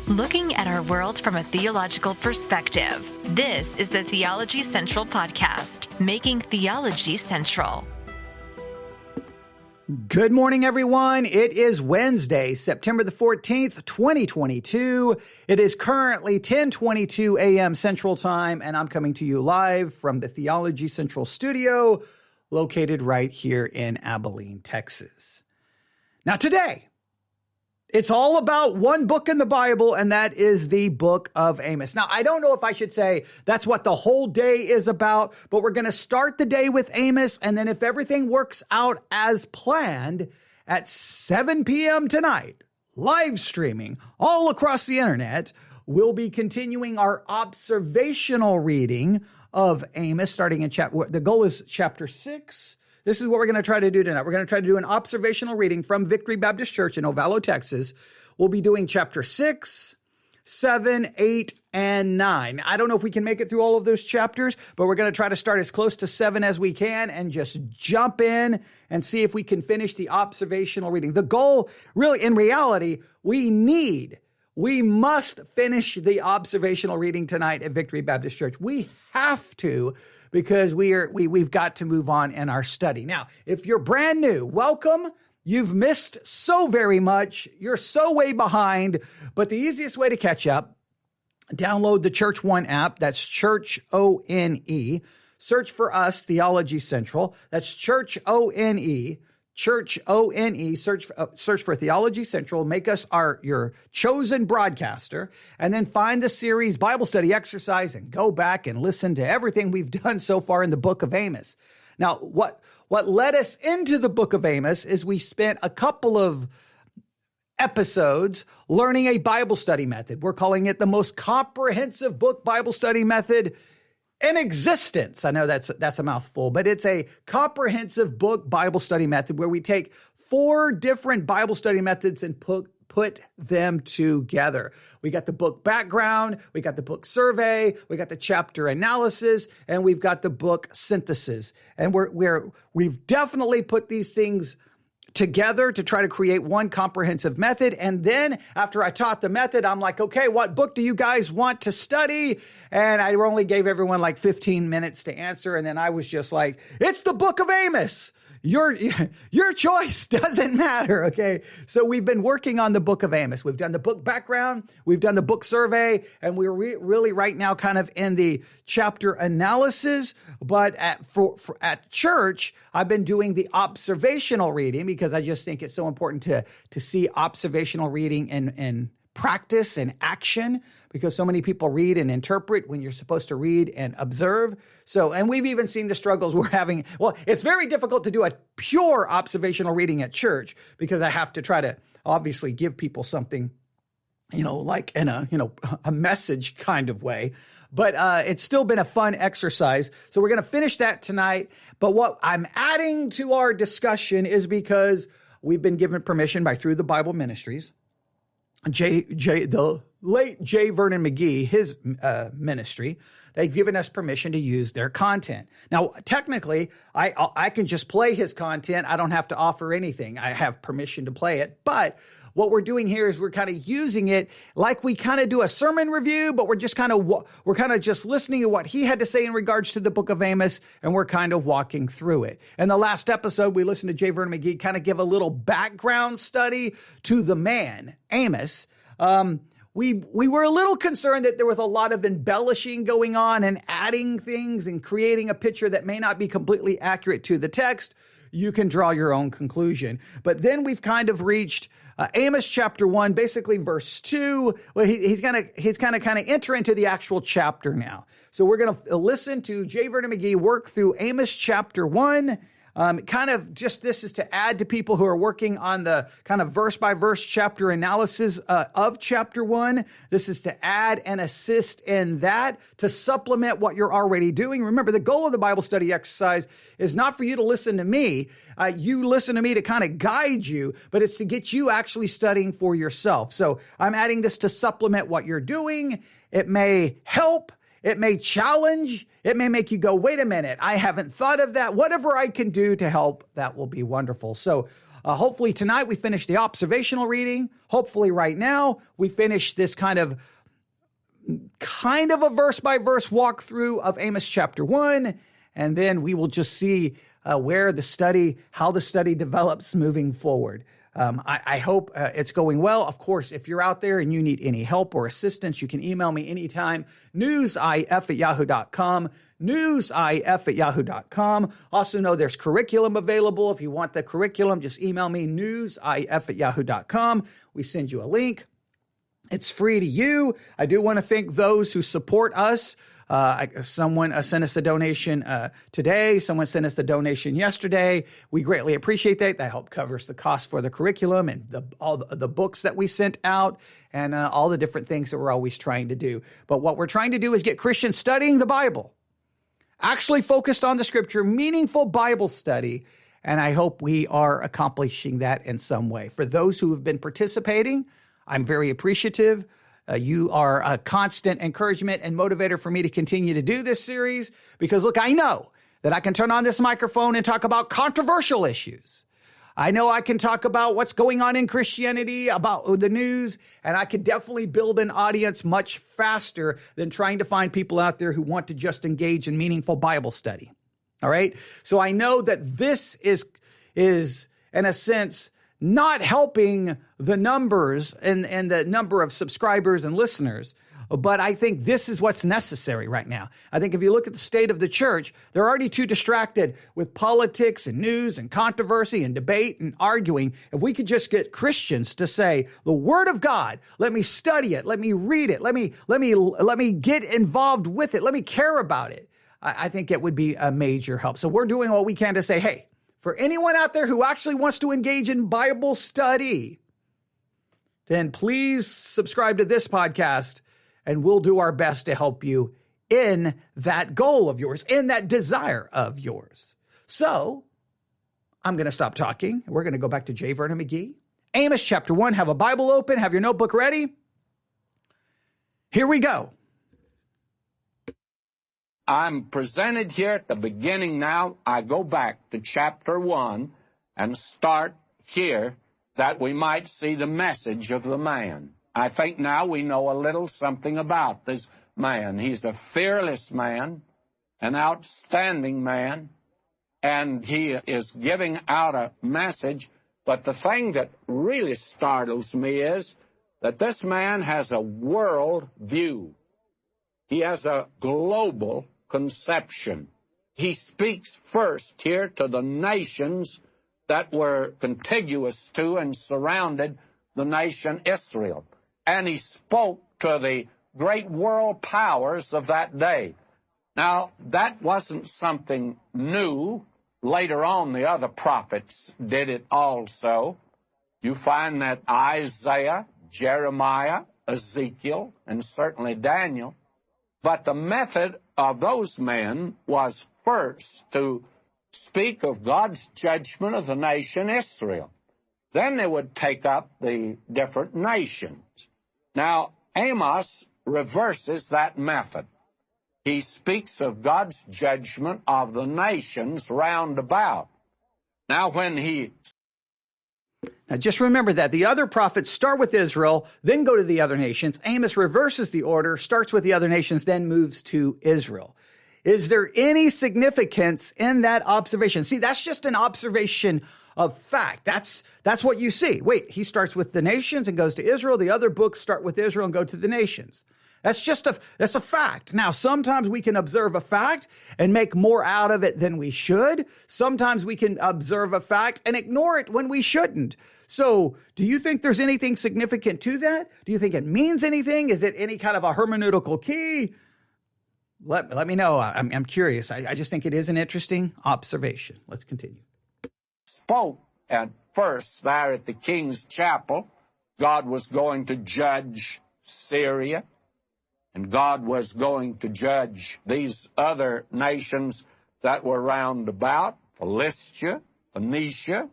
Looking at our world from a theological perspective. This is the Theology Central Podcast, making theology central. Good morning, everyone. It is Wednesday, September the 14th, 2022. It is currently 10:22 a.m. Central Time, and I'm coming to you live from the Theology Central studio, located right here in Abilene, Texas. Now, today, it's all about one book in the Bible, and that is the book of Amos. Now, I don't know if I should say that's what the whole day is about, but we're going to start the day with Amos, and then if everything works out as planned, at 7 p.m. tonight, live streaming all across the internet, we'll be continuing our observational reading of Amos, starting in the goal is chapter 6. This is what we're going to try to do tonight. We're going to try to do an observational reading from Victory Baptist Church in Ovalo, Texas. We'll be doing chapter 6, 7, 8, and 9. I don't know if we can make it through all of those chapters, but we're going to try to start as close to 7 as we can and just jump in and see if we can finish the observational reading. The goal, really, in reality, we must finish the observational reading tonight at Victory Baptist Church. We have to, because we've got to move on in our study. Now, if you're brand new, welcome. You've missed so very much. You're so way behind, but the easiest way to catch up, download the Church One app. That's Church O-N-E. Search for us, Theology Central. That's Church O-N-E. Church O-N-E, search for Theology Central, make us your chosen broadcaster, and then find the series Bible Study Exercise and go back and listen to everything we've done so far in the book of Amos. Now, what led us into the book of Amos is we spent a couple of episodes learning a Bible study method. We're calling it the most comprehensive book Bible study method in existence. I know that's a mouthful, but it's a comprehensive book Bible study method where we take 4 different Bible study methods and put them together. We got the book background, we got the book survey, we got the chapter analysis, and we've got the book synthesis. And we've definitely put these things together to try to create one comprehensive method. And then after I taught the method, I'm like, okay, what book do you guys want to study? And I only gave everyone like 15 minutes to answer. And then I was just like, it's the book of Amos. Your choice doesn't matter, okay? So we've been working on the book of Amos. We've done the book background, we've done the book survey, and we're really right now kind of in the chapter analysis. But at church, I've been doing the observational reading because I just think it's so important to see observational reading in practice and action, because so many people read and interpret when you're supposed to read and observe. So, and we've even seen the struggles we're having. Well, it's very difficult to do a pure observational reading at church because I have to try to obviously give people something, like in a message kind of way. But it's still been a fun exercise. So we're going to finish that tonight. But what I'm adding to our discussion is because we've been given permission by Through the Bible Ministries, the late J. Vernon McGee, his ministry, they've given us permission to use their content. Now, technically, I can just play his content. I don't have to offer anything. I have permission to play it. But what we're doing here is we're kind of using it like we kind of do a sermon review, but we're kind of just listening to what he had to say in regards to the book of Amos, and we're kind of walking through it. In the last episode, we listened to J. Vernon McGee kind of give a little background study to the man, Amos. We were a little concerned that there was a lot of embellishing going on and adding things and creating a picture that may not be completely accurate to the text. You can draw your own conclusion. But then we've kind of reached Amos chapter 1, basically verse 2. Well, he's going to enter into the actual chapter now. So we're going to listen to J. Vernon McGee work through Amos chapter 1. This is to add to people who are working on the kind of verse by verse chapter analysis of chapter 1. This is to add and assist in that, to supplement what you're already doing. Remember, the goal of the Bible study exercise is not for you to listen to me. You listen to me to kind of guide you, but it's to get you actually studying for yourself. So I'm adding this to supplement what you're doing. It may help. It may challenge. It may make you go, wait a minute, I haven't thought of that. Whatever I can do to help, that will be wonderful. So Hopefully tonight we finish the observational reading. Hopefully right now we finish this kind of a verse-by-verse walkthrough of Amos chapter 1, and then we will just see how the study develops moving forward. I hope it's going well. Of course, if you're out there and you need any help or assistance, you can email me anytime, newsif@yahoo.com, newsif@yahoo.com. Also know there's curriculum available. If you want the curriculum, just email me, newsif@yahoo.com. We send you a link. It's free to you. I do want to thank those who support us. Someone sent us a donation today. Someone sent us a donation yesterday. We greatly appreciate that. That help covers the cost for the curriculum and all the books that we sent out and all the different things that we're always trying to do. But what we're trying to do is get Christians studying the Bible, actually focused on the Scripture, meaningful Bible study. And I hope we are accomplishing that in some way. For those who have been participating, I'm very appreciative. You are a constant encouragement and motivator for me to continue to do this series because, look, I know that I can turn on this microphone and talk about controversial issues. I know I can talk about what's going on in Christianity, about the news, and I could definitely build an audience much faster than trying to find people out there who want to just engage in meaningful Bible study. All right? So I know that this is in a sense, not helping the numbers and the number of subscribers and listeners. But I think this is what's necessary right now. I think if you look at the state of the church, they're already too distracted with politics and news and controversy and debate and arguing. If we could just get Christians to say, the Word of God, let me study it, let me read it, let me get involved with it, let me care about it, I think it would be a major help. So we're doing what we can to say, hey, for anyone out there who actually wants to engage in Bible study, then please subscribe to this podcast and we'll do our best to help you in that goal of yours, in that desire of yours. So I'm going to stop talking. We're going to go back to J. Vernon McGee. Amos chapter 1, have a Bible open, have your notebook ready. Here we go. I'm presented here at the beginning now. I go back to chapter 1 and start here that we might see the message of the man. I think now we know a little something about this man. He's a fearless man, an outstanding man, and he is giving out a message. But the thing that really startles me is that this man has a world view. He has a global conception. He speaks first here to the nations that were contiguous to and surrounded the nation Israel. And he spoke to the great world powers of that day. Now, that wasn't something new. Later on, the other prophets did it also. You find that Isaiah, Jeremiah, Ezekiel, and certainly Daniel. But the method of those men was first to speak of God's judgment of the nation Israel. Then they would take up the different nations. Now, Amos reverses that method. He speaks of God's judgment of the nations round about. Now, Now, just remember that the other prophets start with Israel, then go to the other nations. Amos reverses the order, starts with the other nations, then moves to Israel. Is there any significance in that observation? See, that's just an observation of fact. That's what you see. Wait, he starts with the nations and goes to Israel. The other books start with Israel and go to the nations. That's a fact. Now, sometimes we can observe a fact and make more out of it than we should. Sometimes we can observe a fact and ignore it when we shouldn't. So do you think there's anything significant to that? Do you think it means anything? Is it any kind of a hermeneutical key? Let me know. I'm curious. I just think it is an interesting observation. Let's continue. Spoke at first there at the king's chapel. God was going to judge Syria. And God was going to judge these other nations that were round about, Philistia, Phoenicia,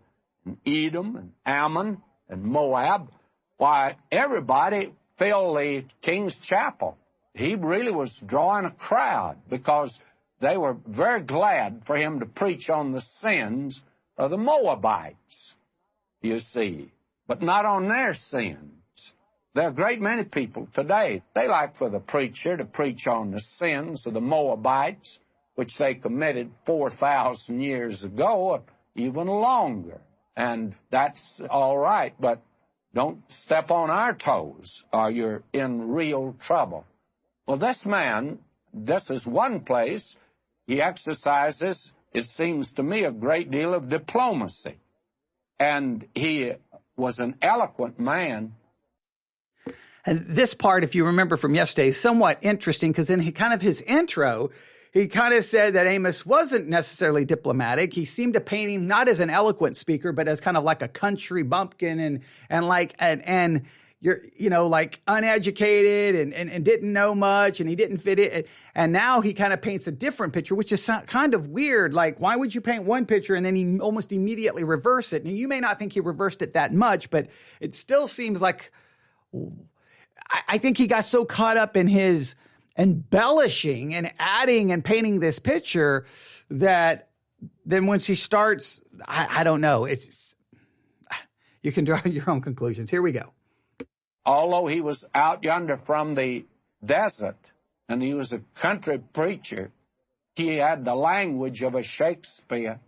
and Edom, and Ammon, and Moab. Why, everybody filled the king's chapel. He really was drawing a crowd because they were very glad for him to preach on the sins of the Moabites. you see, but not on their sins. There are a great many people today, they like for the preacher to preach on the sins of the Moabites, which they committed 4,000 years ago, or even longer. And that's all right, but don't step on our toes, or you're in real trouble. Well, this man, this is one place he exercises, it seems to me, a great deal of diplomacy. And he was an eloquent man. And this part, if you remember from yesterday, is somewhat interesting because in kind of his intro, he kind of said that Amos wasn't necessarily diplomatic. He seemed to paint him not as an eloquent speaker, but as kind of like a country bumpkin and you're, you know, like uneducated and didn't know much and he didn't fit it. And now he kind of paints a different picture, which is kind of weird. Like, why would you paint one picture and then he almost immediately reverse it? And you may not think he reversed it that much, but it still seems like, I think he got so caught up in his embellishing and adding and painting this picture that then once he starts, I don't know. You can draw your own conclusions. Here we go. Although he was out yonder from the desert and he was a country preacher, he had the language of a Shakespeare,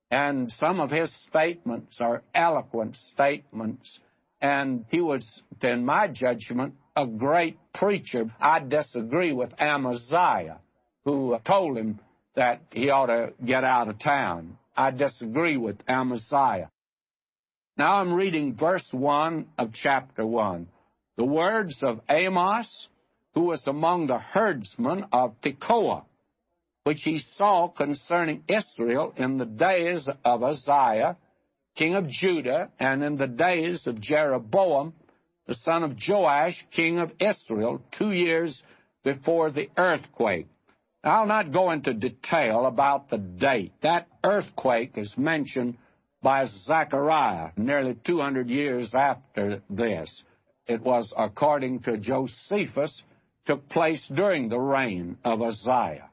and some of his statements are eloquent statements, and he was, in my judgment, a great preacher. I disagree with Amaziah, who told him that he ought to get out of town. I disagree with Amaziah. Now I'm reading verse 1 of chapter 1. The words of Amos, who was among the herdsmen of Tekoa, which he saw concerning Israel in the days of Uzziah, king of Judah, and in the days of Jeroboam, the son of Joash, king of Israel, 2 years before the earthquake. I'll not go into detail about the date. That earthquake is mentioned by Zechariah nearly 200 years after this. It was, according to Josephus, took place during the reign of Uzziah.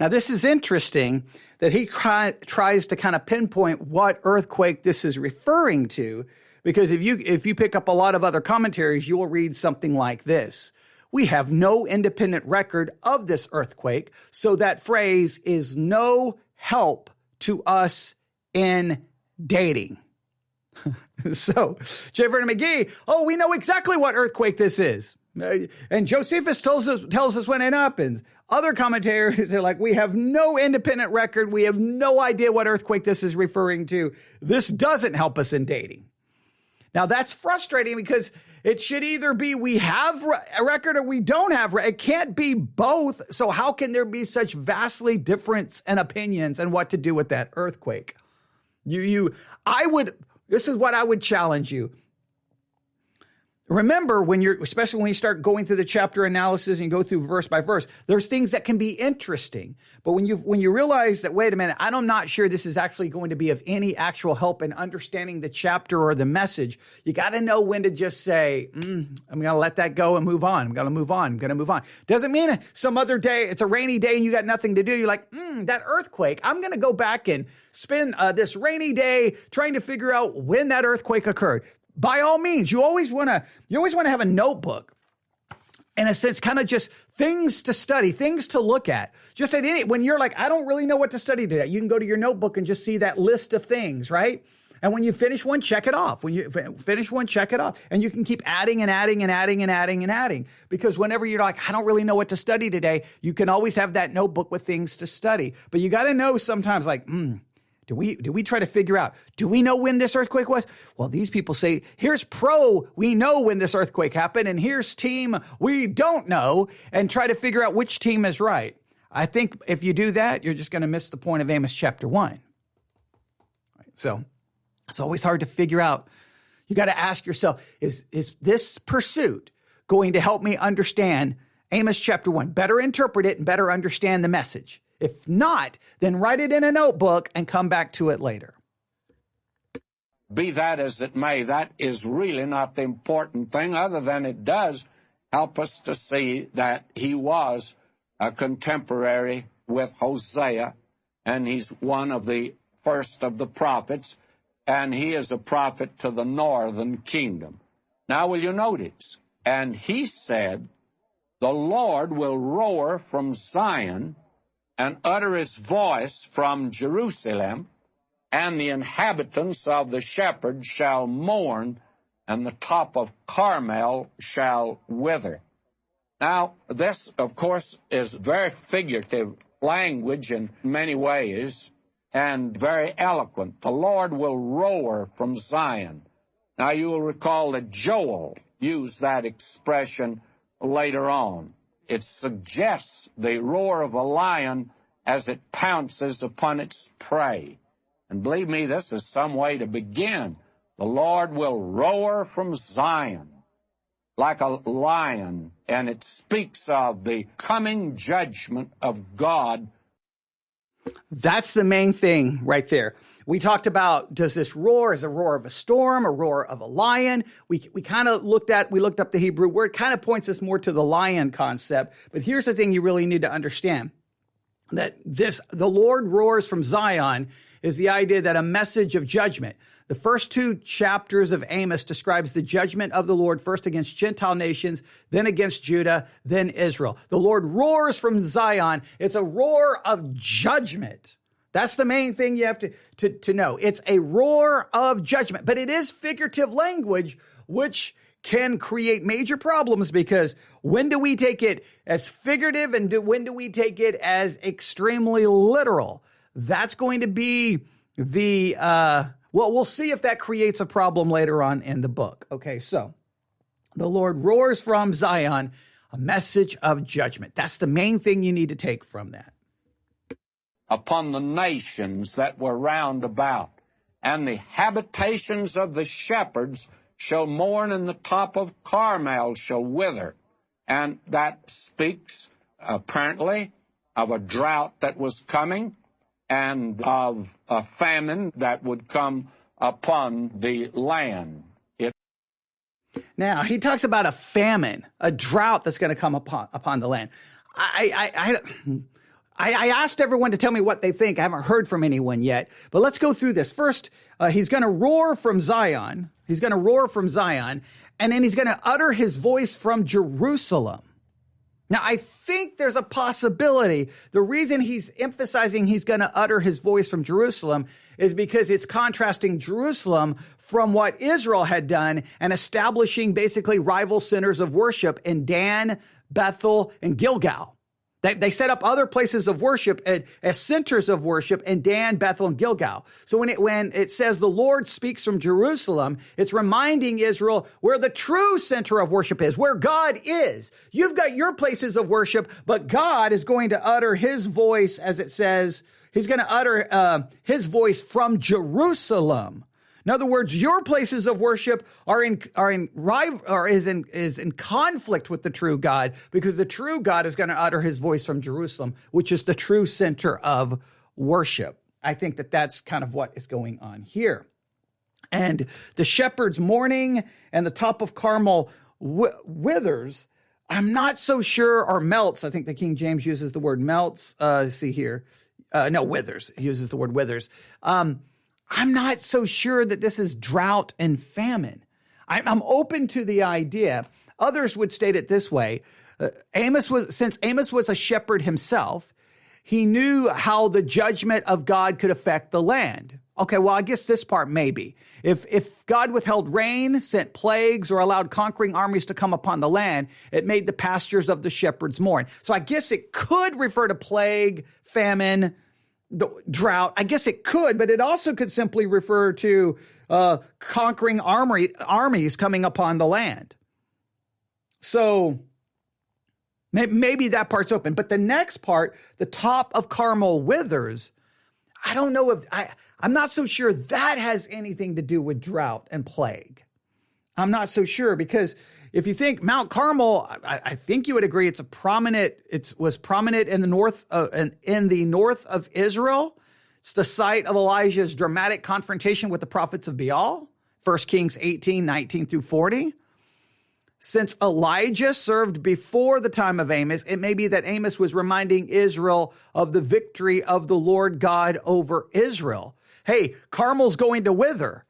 Now, this is interesting that he tries to kind of pinpoint what earthquake this is referring to, because if you pick up a lot of other commentaries, you will read something like this. We have no independent record of this earthquake, so that phrase is no help to us in dating. So, J. Vernon McGee, we know exactly what earthquake this is. And Josephus tells us when it happens. Other commentators are like, we have no independent record. We have no idea what earthquake this is referring to. This doesn't help us in dating. Now, that's frustrating because it should either be we have a record or we don't have. It can't be both. So how can there be such vastly difference in opinions and what to do with that earthquake? This is what I would challenge you. Remember, especially when you start going through the chapter analysis and you go through verse by verse, there's things that can be interesting. But when you realize that, wait a minute, I'm not sure this is actually going to be of any actual help in understanding the chapter or the message, you got to know when to just say, I'm going to let that go and move on. I'm going to move on. Doesn't mean some other day, it's a rainy day and you got nothing to do. You're like, that earthquake, I'm going to go back and spend this rainy day trying to figure out when that earthquake occurred. By all means, you always want to have a notebook, in a sense, kind of just things to study, things to look at. Just when you're like, I don't really know what to study today, you can go to your notebook and just see that list of things, right? And when you finish one, check it off. When you finish one, check it off. And you can keep adding and adding and adding and adding and adding. Because whenever you're like, I don't really know what to study today, you can always have that notebook with things to study. But you got to know sometimes, like, do we try to figure out, do we know when this earthquake was? Well, these people say, here's pro, we know when this earthquake happened, and here's team, we don't know, and try to figure out which team is right. I think if you do that, you're just going to miss the point of Amos chapter 1. So it's always hard to figure out. You got to ask yourself, is this pursuit going to help me understand Amos chapter 1, better interpret it and better understand the message? If not, then write it in a notebook and come back to it later. Be that as it may, that is really not the important thing, other than it does help us to see that he was a contemporary with Hosea, and he's one of the first of the prophets. and he is a prophet to the northern kingdom. Now will you notice? And he said, the Lord will roar from Zion and utter his voice from Jerusalem, and the inhabitants of the shepherds shall mourn, and the top of Carmel shall wither. Now, this, of course, is very figurative language in many ways, and very eloquent. The Lord will roar from Zion. Now, you will recall that Joel used that expression later on. It suggests the roar of a lion as it pounces upon its prey. And believe me, this is some way to begin. The Lord will roar from Zion like a lion, and it speaks of the coming judgment of God. That's the main thing right there. We talked about, does this roar is a roar of a storm, a roar of a lion? We kind of looked up the Hebrew word, kind of points us more to the lion concept. But here's the thing you really need to understand, that the Lord roars from Zion is the idea that a message of judgment. The first two chapters of Amos describes the judgment of the Lord, first against Gentile nations, then against Judah, then Israel. The Lord roars from Zion. It's a roar of judgment. That's the main thing you have to know. It's a roar of judgment, but it is figurative language, which can create major problems, because when do we take it as figurative and when do we take it as extremely literal? That's going to be well, we'll see if that creates a problem later on in the book. Okay, so the Lord roars from Zion, a message of judgment. That's the main thing you need to take from that. Upon the nations that were round about, and the habitations of the shepherds shall mourn, and the top of Carmel shall wither. And that speaks apparently of a drought that was coming, and of a famine that would come upon the land. Now, he talks about a famine, a drought that's going to come upon the land. I asked everyone to tell me what they think. I haven't heard from anyone yet, but let's go through this. First, he's going to roar from Zion. He's going to roar from Zion, and then he's going to utter his voice from Jerusalem. Now, I think there's a possibility. The reason he's emphasizing he's going to utter his voice from Jerusalem is because it's contrasting Jerusalem from what Israel had done and establishing basically rival centers of worship in Dan, Bethel, and Gilgal. They set up other places of worship as centers of worship in Dan, Bethel, and Gilgal. So when it says the Lord speaks from Jerusalem, it's reminding Israel where the true center of worship is, where God is. You've got your places of worship, but God is going to utter his voice, as it says. He's going to utter his voice from Jerusalem. In other words, your places of worship is in conflict with the true God, because the true God is going to utter his voice from Jerusalem, which is the true center of worship. I think that that's kind of what is going on here. And the shepherds mourning and the top of Carmel withers. I'm not so sure, or melts. I think the King James uses the word melts. See here. No, withers. He uses the word withers. I'm not so sure that this is drought and famine. I'm open to the idea. Others would state it this way. Since Amos was a shepherd himself, he knew how the judgment of God could affect the land. Okay, well, I guess this part maybe. If God withheld rain, sent plagues, or allowed conquering armies to come upon the land, it made the pastures of the shepherds mourn. So I guess it could refer to plague, famine, the drought. I guess it could, but it also could simply refer to conquering armies coming upon the land. So maybe that part's open. But the next part, the top of Carmel withers, I don't know if I'm not so sure that has anything to do with drought and plague. I'm not so sure, because if you think Mount Carmel, I think you would agree it was prominent in the north of Israel. It's the site of Elijah's dramatic confrontation with the prophets of Baal, 1 Kings 18, 19 through 40. Since Elijah served before the time of Amos, it may be that Amos was reminding Israel of the victory of the Lord God over Israel. hey, Carmel's going to wither.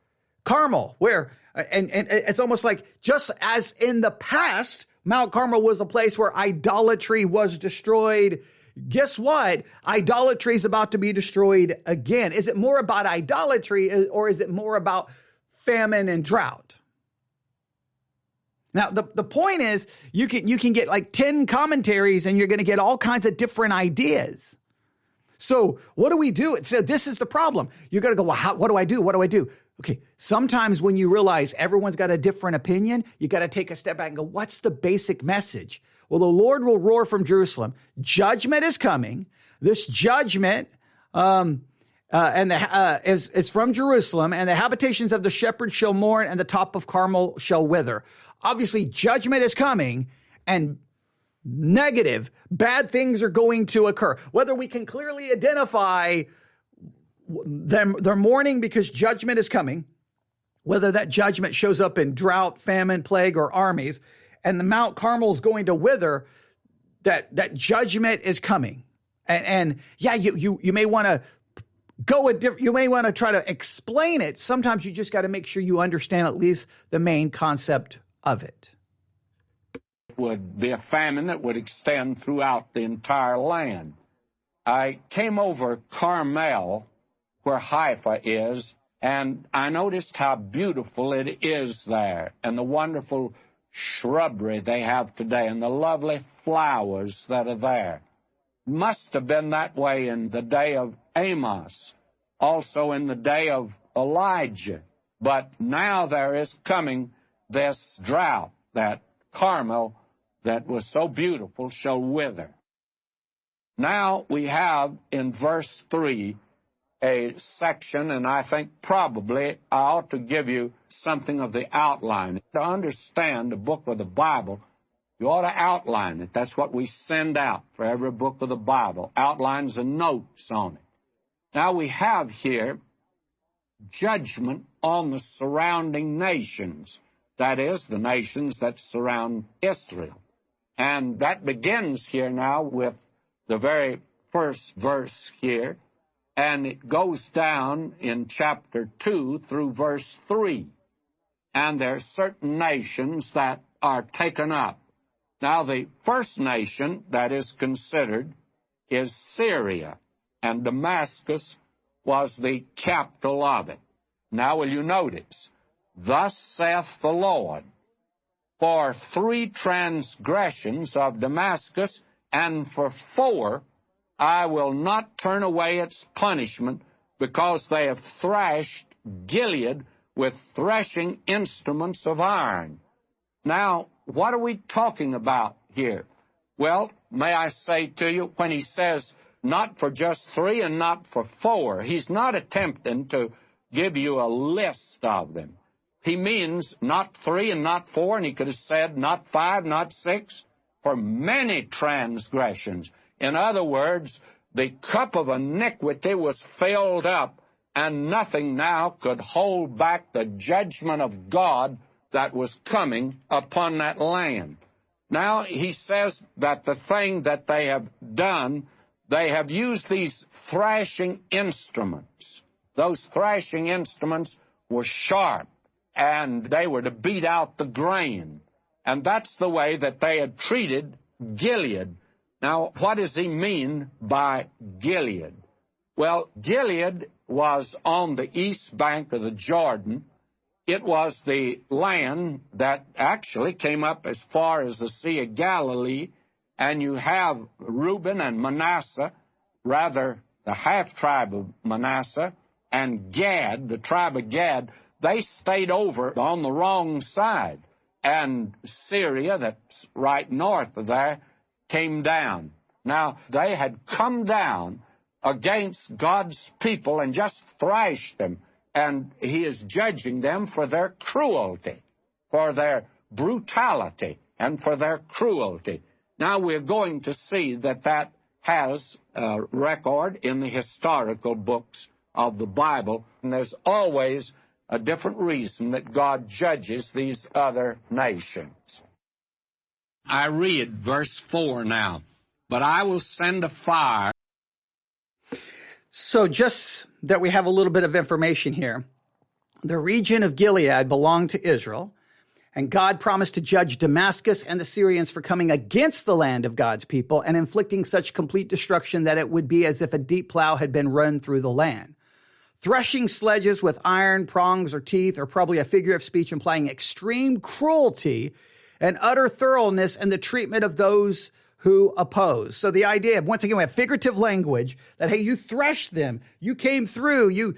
Carmel, where, and it's almost like just as in the past, Mount Carmel was a place where idolatry was destroyed. Guess what? Idolatry is about to be destroyed again. Is it more about idolatry or is it more about famine and drought? Now, the point is you can get like 10 commentaries and you're going to get all kinds of different ideas. So what do we do? So this is the problem. You're going to go, well, what do I do? What do I do? Okay, sometimes when you realize everyone's got a different opinion, you got to take a step back and go, what's the basic message? Well, the Lord will roar from Jerusalem. Judgment is coming. This judgment is from Jerusalem, and the habitations of the shepherds shall mourn, and the top of Carmel shall wither. Obviously, judgment is coming, and negative, bad things are going to occur. Whether we can clearly identify them, they're mourning because judgment is coming, whether that judgment shows up in drought, famine, plague, or armies, and the Mount Carmel is going to wither, that judgment is coming. And yeah, you may want to you may want to try to explain it. Sometimes you just got to make sure you understand at least the main concept of it. It would be a famine that would extend throughout the entire land. I came over Carmel, where Haifa is, and I noticed how beautiful it is there, and the wonderful shrubbery they have today, and the lovely flowers that are there. Must have been that way in the day of Amos, also in the day of Elijah. But now there is coming this drought, that Carmel that was so beautiful shall wither. Now we have in verse 3 a section, and I think probably I ought to give you something of the outline. To understand the book of the Bible, you ought to outline it. That's what we send out for every book of the Bible, outlines and notes on it. Now we have here judgment on the surrounding nations, that is, the nations that surround Israel. And that begins here now with the very first verse here, and it goes down in chapter 2 through verse 3. And there are certain nations that are taken up. Now, the first nation that is considered is Syria, and Damascus was the capital of it. Now, will you notice, thus saith the Lord, for 3 transgressions of Damascus, and for 4, I will not turn away its punishment, because they have thrashed Gilead with threshing instruments of iron. Now, what are we talking about here? Well, may I say to you, when he says not for just 3 and not for 4, he's not attempting to give you a list of them. He means not 3 and not 4, and he could have said not 5, not 6, for many transgressions. In other words, the cup of iniquity was filled up, and nothing now could hold back the judgment of God that was coming upon that land. Now, he says that the thing that they have done, they have used these thrashing instruments. Those thrashing instruments were sharp, and they were to beat out the grain. And that's the way that they had treated Gilead. Now, what does he mean by Gilead? Well, Gilead was on the east bank of the Jordan. It was the land that actually came up as far as the Sea of Galilee, and you have Reuben and Manasseh, rather the half-tribe of Manasseh, and Gad, the tribe of Gad. They stayed over on the wrong side, and Syria, that's right north of there, came down. Now, they had come down against God's people and just thrashed them, and he is judging them for their cruelty, for their brutality, and for their cruelty. Now, we're going to see that that has a record in the historical books of the Bible, and there's always a different reason that God judges these other nations. I read verse 4 now. But I will send a fire. So just that we have a little bit of information here, the region of Gilead belonged to Israel, and God promised to judge Damascus and the Syrians for coming against the land of God's people and inflicting such complete destruction that it would be as if a deep plow had been run through the land. Threshing sledges with iron prongs or teeth are probably a figure of speech implying extreme cruelty and utter thoroughness in the treatment of those who oppose. So the idea of, once again, we have figurative language that, hey, you threshed them, you came through, you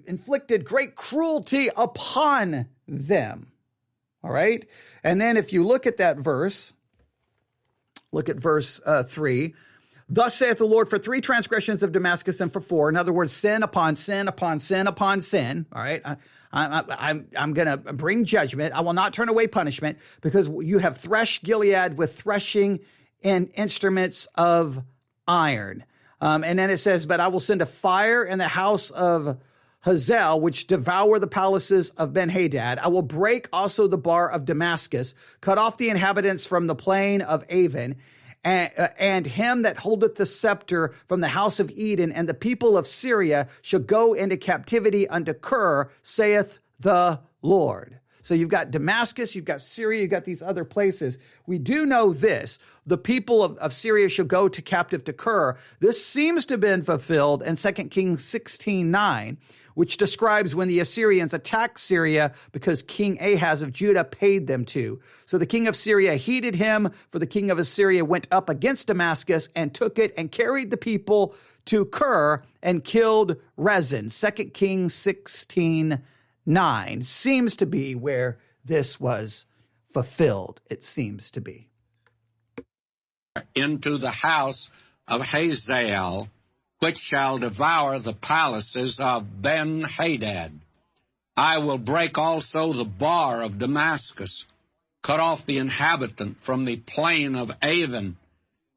inflicted great cruelty upon them. All right. And then if you look at that verse, look at verse 3. Thus saith the Lord, for 3 transgressions of Damascus and for 4. In other words, sin upon sin upon sin upon sin. All right. I'm going to bring judgment. I will not turn away punishment because you have threshed Gilead with threshing and instruments of iron. And then it says, but I will send a fire in the house of Hazael, which devour the palaces of Ben-Hadad. I will break also the bar of Damascus, cut off the inhabitants from the plain of Avon, and him that holdeth the scepter from the house of Eden, and the people of Syria shall go into captivity unto Kir, saith the Lord. So you've got Damascus, you've got Syria, you've got these other places. We do know this. The people of Syria shall go to captive to Kir. This seems to have been fulfilled in 2 Kings 16:9, which describes when the Assyrians attacked Syria because King Ahaz of Judah paid them to. So the king of Syria heeded him, for the king of Assyria went up against Damascus and took it and carried the people to Kir and killed Rezin. 2 Kings 16:9 seems to be where this was fulfilled. It seems to be. Into the house of Hazael, which shall devour the palaces of Ben-Hadad. I will break also the bar of Damascus, cut off the inhabitant from the plain of Avon,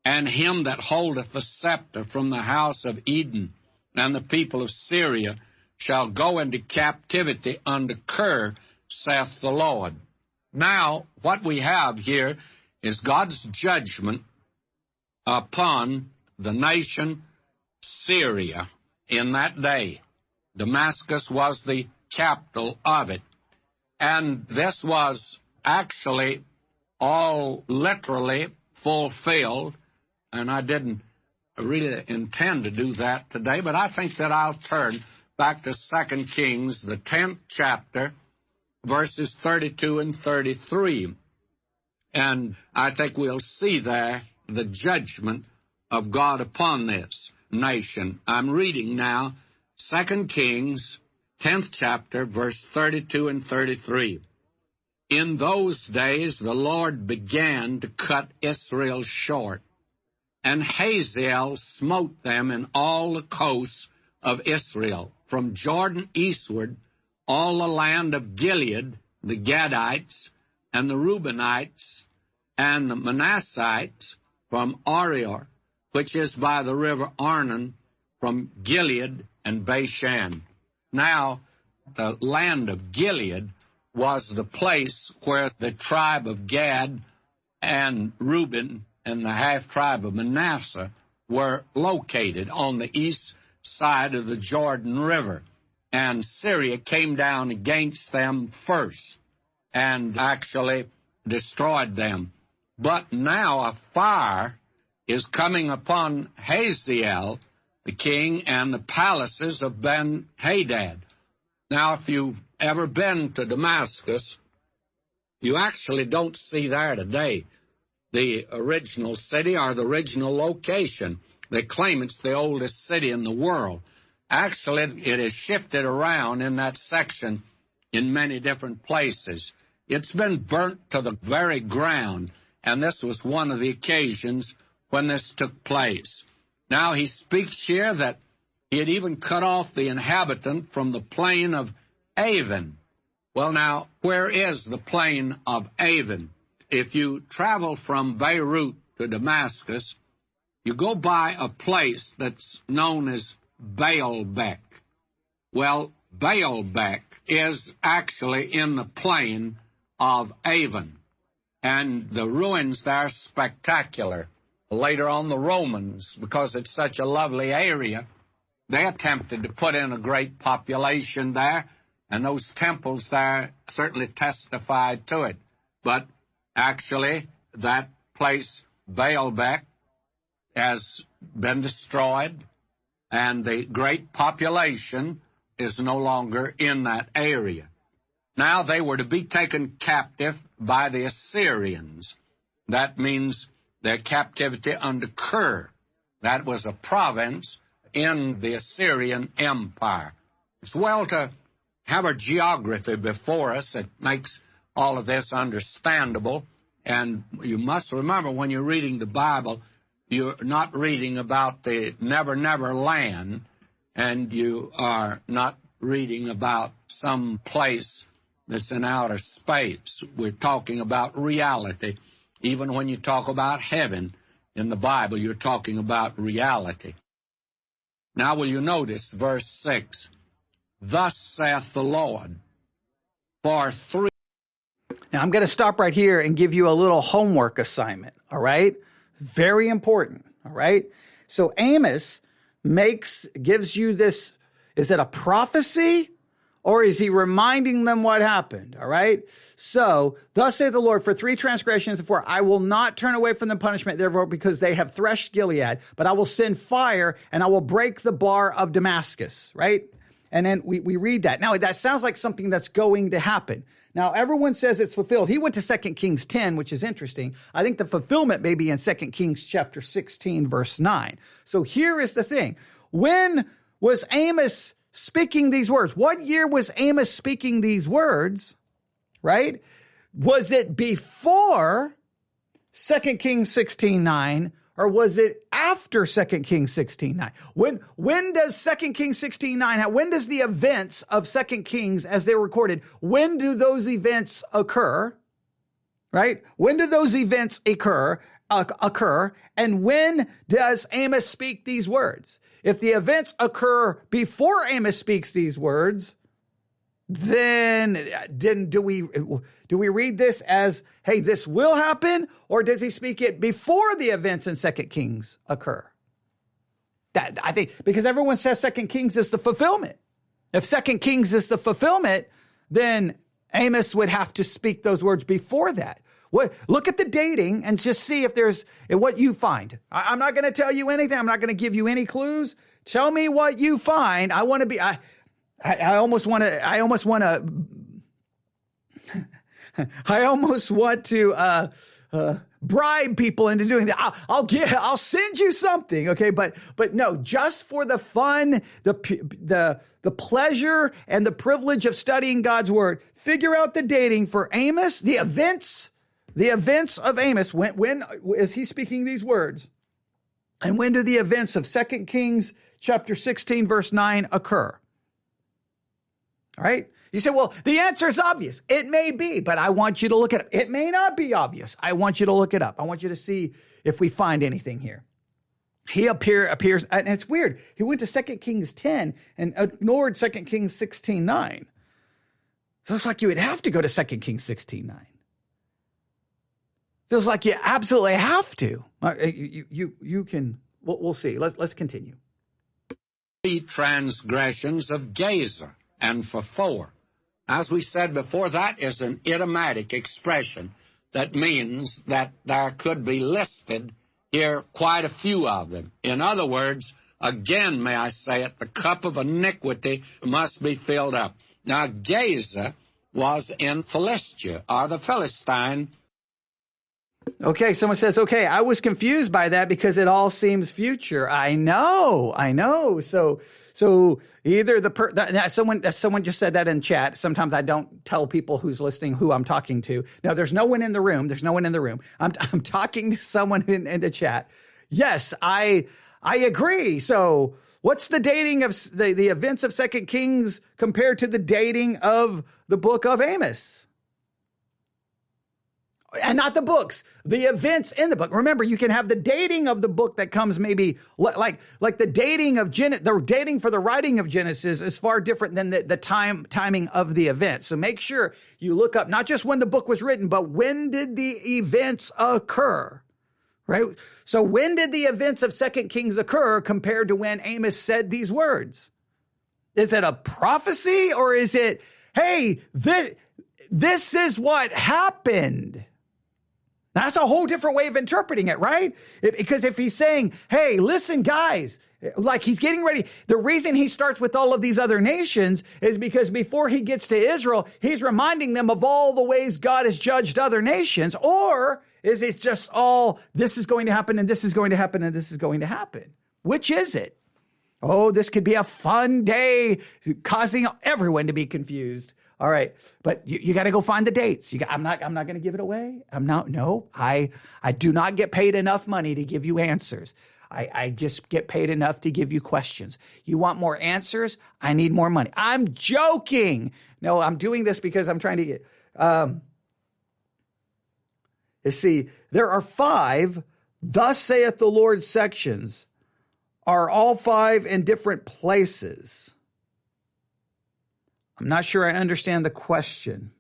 and him that holdeth the scepter from the house of Eden, and the people of Syria shall go into captivity unto Kir, saith the Lord. Now, what we have here is God's judgment upon the nation Syria in that day. Damascus was the capital of it. And this was actually all literally fulfilled. And I didn't really intend to do that today, but I think that I'll turn back to 2 Kings, the 10th chapter, verses 32 and 33. And I think we'll see there the judgment of God upon this nation. I'm reading now 2 Kings, 10th chapter, verse 32 and 33. In those days the Lord began to cut Israel short, and Hazael smote them in all the coasts of Israel, from Jordan eastward, all the land of Gilead, the Gadites, and the Reubenites, and the Manassites, from Arior, which is by the river Arnon, from Gilead and Bashan. Now, the land of Gilead was the place where the tribe of Gad and Reuben and the half-tribe of Manasseh were located on the east side of the Jordan River. And Syria came down against them first and actually destroyed them. But now a fire is coming upon Hazael, the king, and the palaces of Ben-Hadad. Now, if you've ever been to Damascus, you actually don't see there today the original city or the original location. They claim it's the oldest city in the world. Actually, it is shifted around in that section in many different places. It's been burnt to the very ground, and this was one of the occasions when this took place. Now, he speaks here that he had even cut off the inhabitant from the plain of Avon. Well, now, where is the plain of Avon? If you travel from Beirut to Damascus, you go by a place that's known as Baalbek. Well, Baalbek is actually in the plain of Avon, and the ruins there are spectacular. Later on, the Romans, because it's such a lovely area, they attempted to put in a great population there, and those temples there certainly testified to it. But actually, that place, Baalbek, has been destroyed, and the great population is no longer in that area. Now they were to be taken captive by the Assyrians. That means their captivity under Ker. That was a province in the Assyrian Empire. It's well to have a geography before us that makes all of this understandable. And you must remember, when you're reading the Bible, you're not reading about the never, never land, and you are not reading about some place that's in outer space. We're talking about reality. Even when you talk about heaven in the Bible, you're talking about reality. Now will you notice verse 6? Thus saith the Lord, for 3... Now I'm going to stop right here and give you a little homework assignment, all right? Very important, all right? So Amos gives you this, is it a prophecy? Or is he reminding them what happened? All right. So, thus saith the Lord, for 3 transgressions, and 4, I will not turn away from the punishment, therefore, because they have threshed Gilead, but I will send fire, and I will break the bar of Damascus. Right. And then we read that. Now, that sounds like something that's going to happen. Now, everyone says it's fulfilled. He went to 2 Kings 10, which is interesting. I think the fulfillment may be in 2 Kings chapter 16, verse 9. So here is the thing. When was Amos speaking these words? What year was Amos speaking these words? Right? Was it before 2 Kings 16:9, or was it after 2 Kings 16:9? When does 2 Kings 16:9, when does the events of 2 Kings as they're recorded, when do those events occur? Right? When do those events occur? And when does Amos speak these words? If the events occur before Amos speaks these words, then do we read this as, hey, this will happen? Or does he speak it before the events in 2 Kings occur? That, I think, because everyone says 2 Kings is the fulfillment. If 2 Kings is the fulfillment, then Amos would have to speak those words before that. Look at the dating and just see if there's what you find. I'm not going to tell you anything. I'm not going to give you any clues. Tell me what you find. I want to be. I almost want to. I almost want to bribe people into doing that. I'll send you something, okay? But no, just for the fun, the pleasure and the privilege of studying God's word. Figure out the dating for Amos, the events of Amos. When is he speaking these words? And when do the events of 2 Kings chapter 16, verse 9 occur? All right. You say, well, the answer is obvious. It may be, but I want you to look it up. It may not be obvious. I want you to look it up. I want you to see if we find anything here. He appears, and it's weird. He went to 2 Kings 10 and ignored 2 Kings 16:9. So it looks like you would have to go to 2 Kings 16:9. Feels like you absolutely have to. You can. We'll see. Let's continue. 3 transgressions of Gaza, and for 4. As we said before, that is an idiomatic expression that means that there could be listed here quite a few of them. In other words, again, may I say it, the cup of iniquity must be filled up. Now, Gaza was in Philistia, or the Philistine. Okay, someone says, okay, I was confused by that because it all seems future. I know. So either someone just said that in chat. Sometimes I don't tell people who's listening who I'm talking to. No, there's no one in the room. I'm talking to someone in the chat. Yes, I agree. So what's the dating of the events of 2 Kings compared to the dating of the book of Amos? And not the books, the events in the book. Remember, you can have the dating of the book that comes maybe like the dating of the dating for the writing of Genesis is far different than the timing of the event. So make sure you look up not just when the book was written, but when did the events occur, right? So when did the events of 2 Kings occur compared to when Amos said these words? Is it a prophecy, or is it, hey, this is what happened? That's a whole different way of interpreting it, right? Because if he's saying, hey, listen, guys, like he's getting ready. The reason he starts with all of these other nations is because before he gets to Israel, he's reminding them of all the ways God has judged other nations. Or is it just all, this is going to happen, and this is going to happen, and this is going to happen? Which is it? Oh, this could be a fun day, causing everyone to be confused. All right, but you got to go find the dates. I'm not going to give it away. I do not get paid enough money to give you answers. I just get paid enough to give you questions. You want more answers? I need more money. I'm joking. No, I'm doing this because I'm trying to get, you see, there are 5, thus saith the Lord sections. Are all 5 in different places? I'm not sure I understand the question.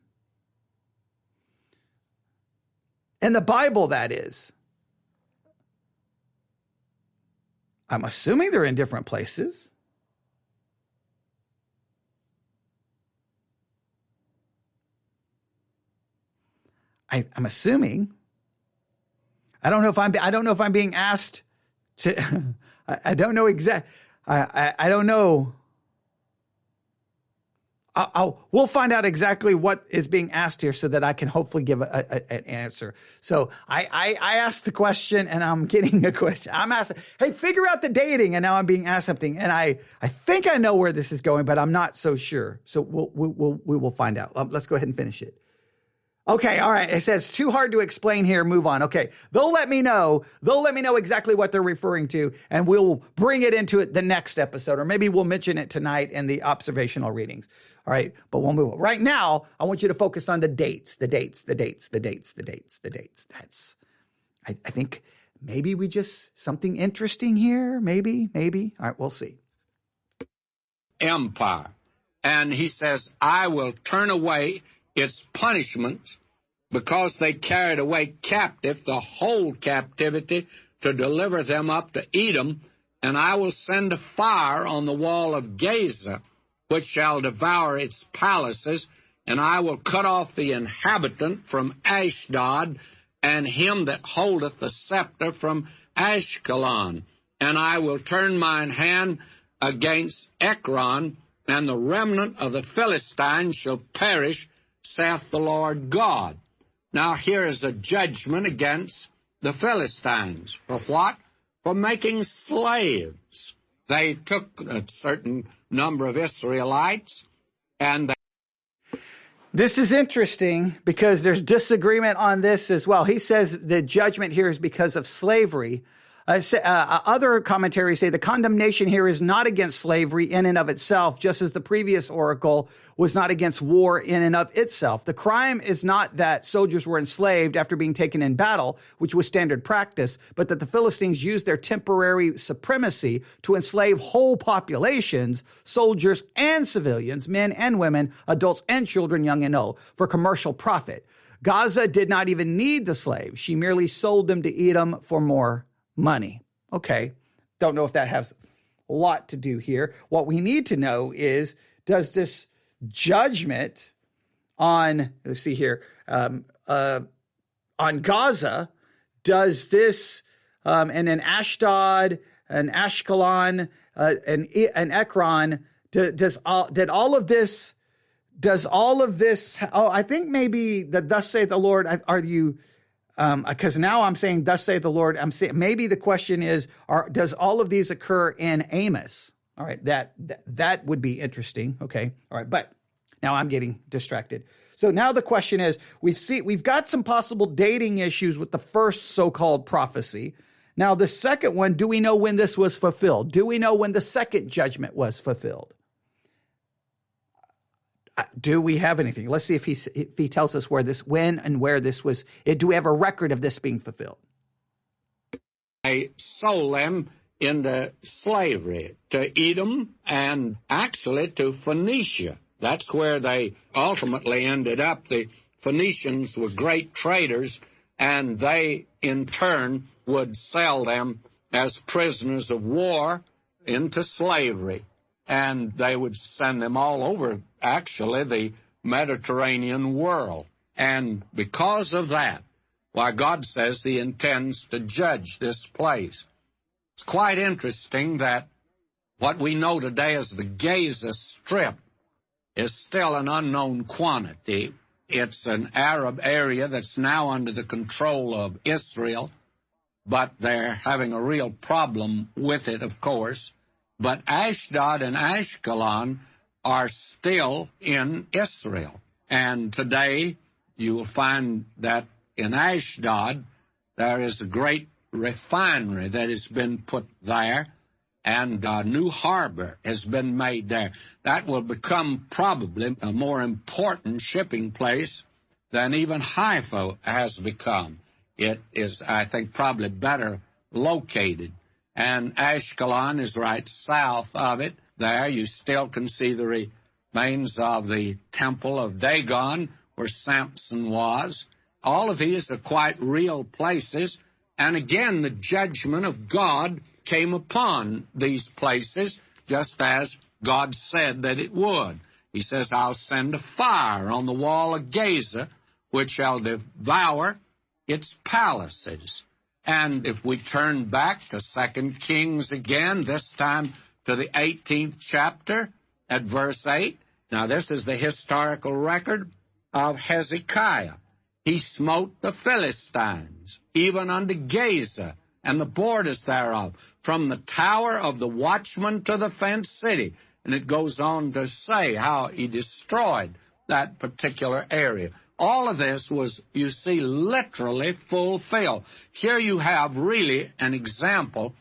In the Bible, that is. I'm assuming they're in different places. I'm assuming. I don't know if I'm being asked to. I don't know exact. I don't know. We'll find out exactly what is being asked here so that I can hopefully give an answer. So I asked the question and I'm getting a question. I'm asked, hey, figure out the dating, and now I'm being asked something, and I think I know where this is going, but I'm not so sure. So we will find out. Let's go ahead and finish it. Okay, all right. It says too hard to explain here. Move on. Okay, they'll let me know. They'll let me know exactly what they're referring to, and we'll bring it into it the next episode, or maybe we'll mention it tonight in the observational readings. All right, but we'll move on. Right now, I want you to focus on the dates. That's, I think maybe we just, something interesting here. Maybe. All right, we'll see. Empire. And he says, I will turn away its punishments because they carried away captive the whole captivity to deliver them up to Edom, and I will send a fire on the wall of Gaza, which shall devour its palaces, and I will cut off the inhabitant from Ashdod, and him that holdeth the scepter from Ashkelon. And I will turn mine hand against Ekron, and the remnant of the Philistines shall perish, saith the Lord God. Now here is a judgment against the Philistines. For what? For making slaves. They took a certain number of Israelites, and This is interesting because there's disagreement on this as well. He says the judgment here is because of slavery. Other commentaries say the condemnation here is not against slavery in and of itself, just as the previous oracle was not against war in and of itself. The crime is not that soldiers were enslaved after being taken in battle, which was standard practice, but that the Philistines used their temporary supremacy to enslave whole populations, soldiers and civilians, men and women, adults and children, young and old, for commercial profit. Gaza did not even need the slaves. She merely sold them to Edom for more money. Okay. Don't know if that has a lot to do here. What we need to know is, does this judgment on, let's see here, on Gaza, does this, and then Ashdod and Ashkelon and Ekron, does all of this, I think maybe the thus saith the Lord, are you, because now I'm saying, thus saith the Lord, I'm saying maybe the question is, does all of these occur in Amos? All right, that would be interesting. Okay, all right, but now I'm getting distracted. So now the question is, we've got some possible dating issues with the first so-called prophecy. Now the second one, do we know when this was fulfilled? Do we know when the second judgment was fulfilled? Do we have anything? Let's see if he tells us when and where this was. Do we have a record of this being fulfilled? They sold them into slavery to Edom and actually to Phoenicia. That's where they ultimately ended up. The Phoenicians were great traders, and they in turn would sell them as prisoners of war into slavery. And they would send them all over, actually, the Mediterranean world. And because of that, why, God says He intends to judge this place. It's quite interesting that what we know today as the Gaza Strip is still an unknown quantity. It's an Arab area that's now under the control of Israel, but they're having a real problem with it, of course. But Ashdod and Ashkelon are still in Israel. And today you will find that in Ashdod there is a great refinery that has been put there, and a new harbor has been made there. That will become probably a more important shipping place than even Haifa has become. It is, I think, probably better located. And Ashkelon is right south of it. There you still can see the remains of the temple of Dagon, where Samson was. All of these are quite real places. And again, the judgment of God came upon these places, just as God said that it would. He says, I'll send a fire on the wall of Gaza, which shall devour its palaces. And if we turn back to 2 Kings again, this time to the 18th chapter at verse 8, now this is the historical record of Hezekiah. He smote the Philistines, even unto Gaza, and the borders thereof, from the tower of the watchman to the fenced city. And it goes on to say how he destroyed that particular area. All of this was, you see, literally fulfilled. Here you have really an example.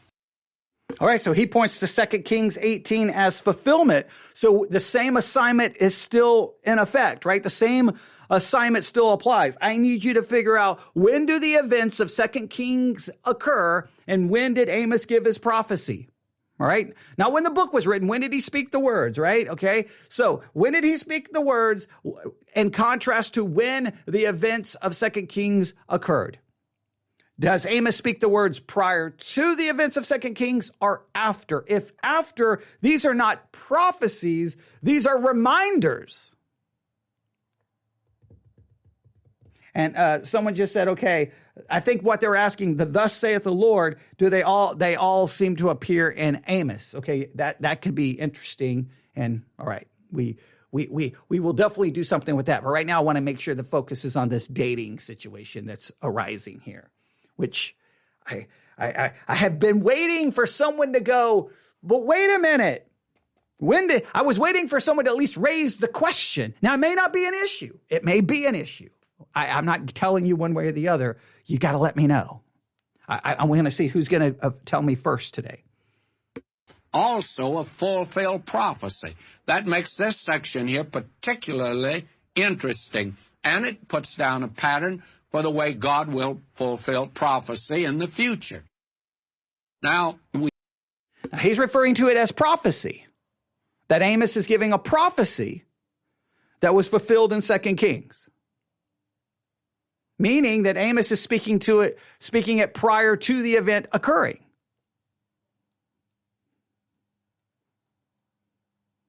All right, so he points to 2 Kings 18 as fulfillment. So the same assignment is still in effect, right? The same assignment still applies. I need you to figure out, when do the events of 2 Kings occur, and when did Amos give his prophecy? All right. Now, when the book was written, when did he speak the words, right? Okay. So when did he speak the words in contrast to when the events of 2 Kings occurred? Does Amos speak the words prior to the events of 2 Kings or after? If after, these are not prophecies, these are reminders. And someone just said, okay, I think what they're asking, the thus saith the Lord, they all seem to appear in Amos. Okay, that could be interesting. And all right, we will definitely do something with that. But right now I want to make sure the focus is on this dating situation that's arising here, which I have been waiting for someone to go, but wait a minute. I was waiting for someone to at least raise the question. Now, it may not be an issue. It may be an issue. I'm not telling you one way or the other. You got to let me know. I'm going to see who's going to tell me first today. Also a fulfilled prophecy. That makes this section here particularly interesting, and it puts down a pattern for the way God will fulfill prophecy in the future. Now, he's referring to it as prophecy, that Amos is giving a prophecy that was fulfilled in 2 Kings. Meaning that Amos is speaking it prior to the event occurring.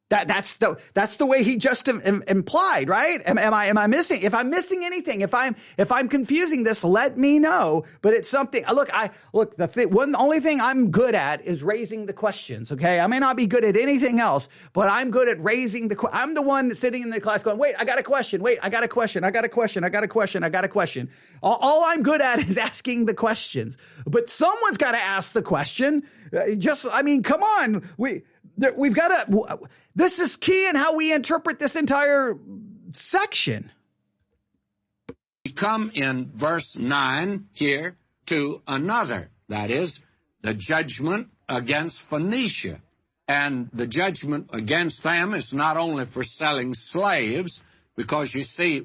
That's the way he just implied, right? Am I missing? If I'm missing anything, if I'm confusing this, let me know. But it's something. The only thing I'm good at is raising the questions. Okay, I may not be good at anything else, but I'm good at raising I'm the one sitting in the class going, "Wait, I got a question. Wait, I got a question. I got a question. I got a question. I got a question." All I'm good at is asking the questions. But someone's got to ask the question. Come on. We've got to. This is key in how we interpret this entire section. We come in verse 9 here to another, that is, the judgment against Phoenicia. And the judgment against them is not only for selling slaves, because you see,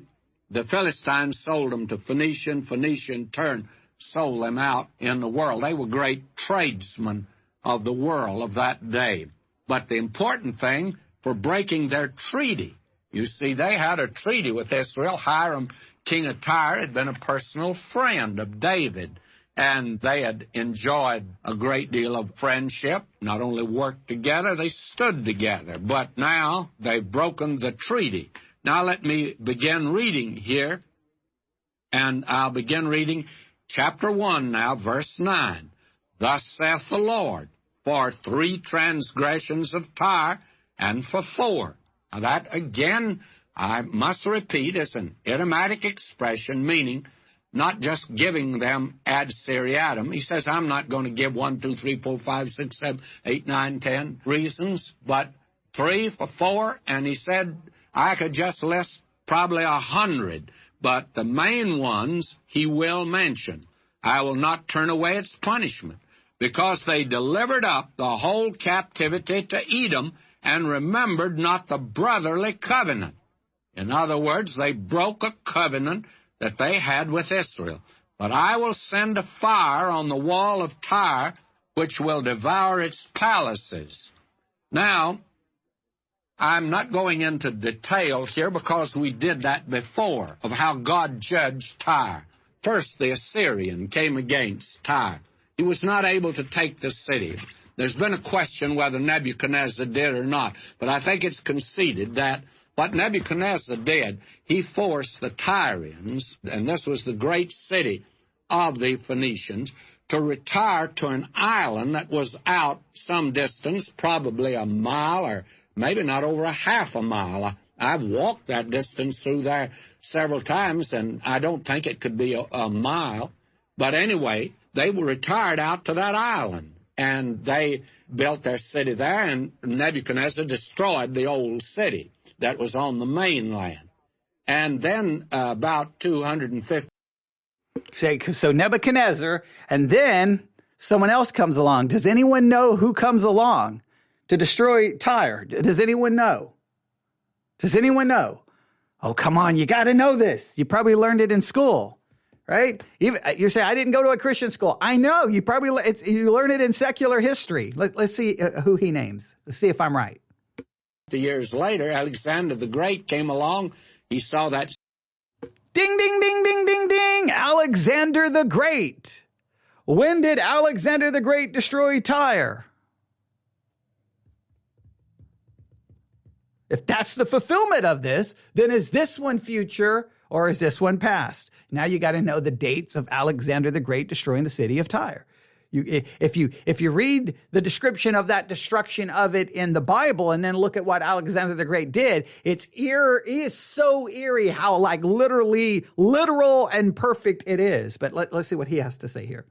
the Philistines sold them to Phoenicia, and Phoenicia in turn sold them out in the world. They were great tradesmen of the world of that day. But the important thing, for breaking their treaty. You see, they had a treaty with Israel. Hiram, king of Tyre, had been a personal friend of David. and they had enjoyed a great deal of friendship, not only worked together, they stood together. But now they've broken the treaty. Now let me begin reading here, and I'll begin reading chapter 1 now, verse 9. Thus saith the Lord, for 3 transgressions of Tyre, and for 4. Now that, again, I must repeat, is an idiomatic expression, meaning not just giving them ad seriatim. He says, I'm not going to give 1, 2, 3, 4, 5, 6, 7, 8, 9, 10 reasons, but 3 for 4, and he said I could just list probably 100, but the main ones he will mention. I will not turn away its punishment, because they delivered up the whole captivity to Edom, and remembered not the brotherly covenant. In other words, they broke a covenant that they had with Israel. But I will send a fire on the wall of Tyre, which will devour its palaces. Now, I'm not going into detail here because we did that before, of how God judged Tyre. First, the Assyrian came against Tyre. He was not able to take the city. There's been a question whether Nebuchadnezzar did or not, but I think it's conceded that what Nebuchadnezzar did, he forced the Tyrians, and this was the great city of the Phoenicians, to retire to an island that was out some distance, probably a mile or maybe not over a half a mile. I've walked that distance through there several times, and I don't think it could be a mile. But anyway, they were retired out to that island, and they built their city there, and Nebuchadnezzar destroyed the old city that was on the mainland. And then about 250... So Nebuchadnezzar, and then someone else comes along. Does anyone know who comes along to destroy Tyre? Does anyone know? Does anyone know? Oh, come on, you got to know this. You probably learned it in school, right? You're saying, I didn't go to a Christian school. I know, you learn it in secular history. Let's see who he names. Let's see if I'm right. Years later, Alexander the Great came along. He saw that. Ding, ding, ding, ding, ding, ding. Alexander the Great. When did Alexander the Great destroy Tyre? If that's the fulfillment of this, then is this one future or is this one past? Now you got to know the dates of Alexander the Great destroying the city of Tyre. If you read the description of that destruction of it in the Bible and then look at what Alexander the Great did, it is so eerie how like literally literal and perfect it is. But let's see what he has to say here.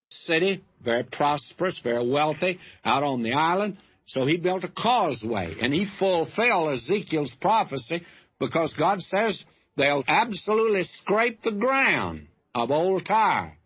City, very prosperous, very wealthy, out on the island. So he built a causeway, and he fulfilled Ezekiel's prophecy because God says they'll absolutely scrape the ground of old Tyre,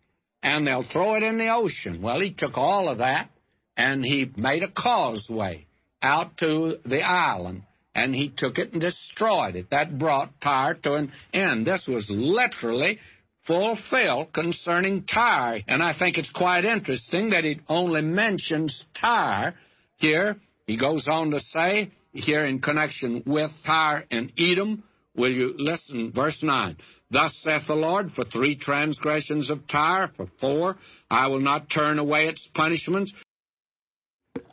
and they'll throw it in the ocean. Well, he took all of that, and he made a causeway out to the island, and he took it and destroyed it. That brought Tyre to an end. This was literally fulfilled concerning Tyre, and I think it's quite interesting that it only mentions Tyre here. He goes on to say, here in connection with Tyre and Edom, will you listen, verse 9. Thus saith the Lord, for 3 transgressions of Tyre, for 4, I will not turn away its punishments.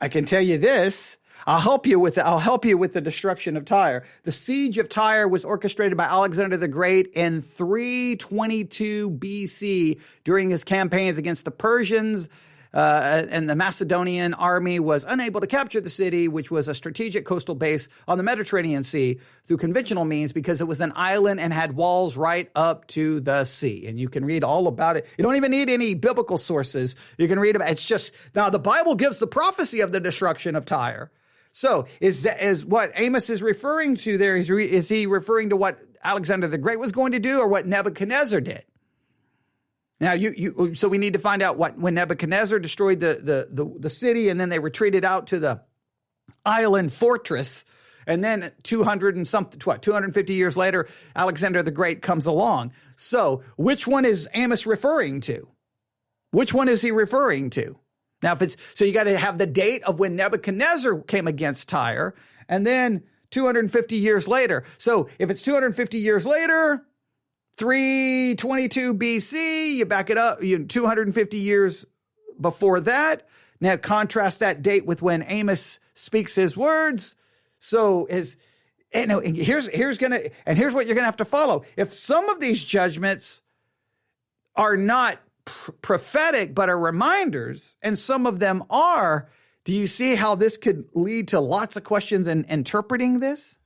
I can tell you this. I'll help you with the destruction of Tyre. The siege of Tyre was orchestrated by Alexander the Great in 322 BC during his campaigns against the Persians. And the Macedonian army was unable to capture the city, which was a strategic coastal base on the Mediterranean Sea, through conventional means because it was an island and had walls right up to the sea. And you can read all about it. You don't even need any biblical sources. You can read about it. It's just, now the Bible gives the prophecy of the destruction of Tyre. So is what Amos is referring to there, is he referring to what Alexander the Great was going to do or what Nebuchadnezzar did? Now, so we need to find out when Nebuchadnezzar destroyed the city, and then they retreated out to the island fortress, and then 250 years later, Alexander the Great comes along. So which one is Amos referring to? Which one is he referring to? Now, so you got to have the date of when Nebuchadnezzar came against Tyre, and then 250 years later. So if it's 250 years later, 322 BC, you back it up, 250 years before that. Now contrast that date with when Amos speaks his words. So here's what you're gonna have to follow. If some of these judgments are not prophetic but are reminders, and some of them are, do you see how this could lead to lots of questions in interpreting this?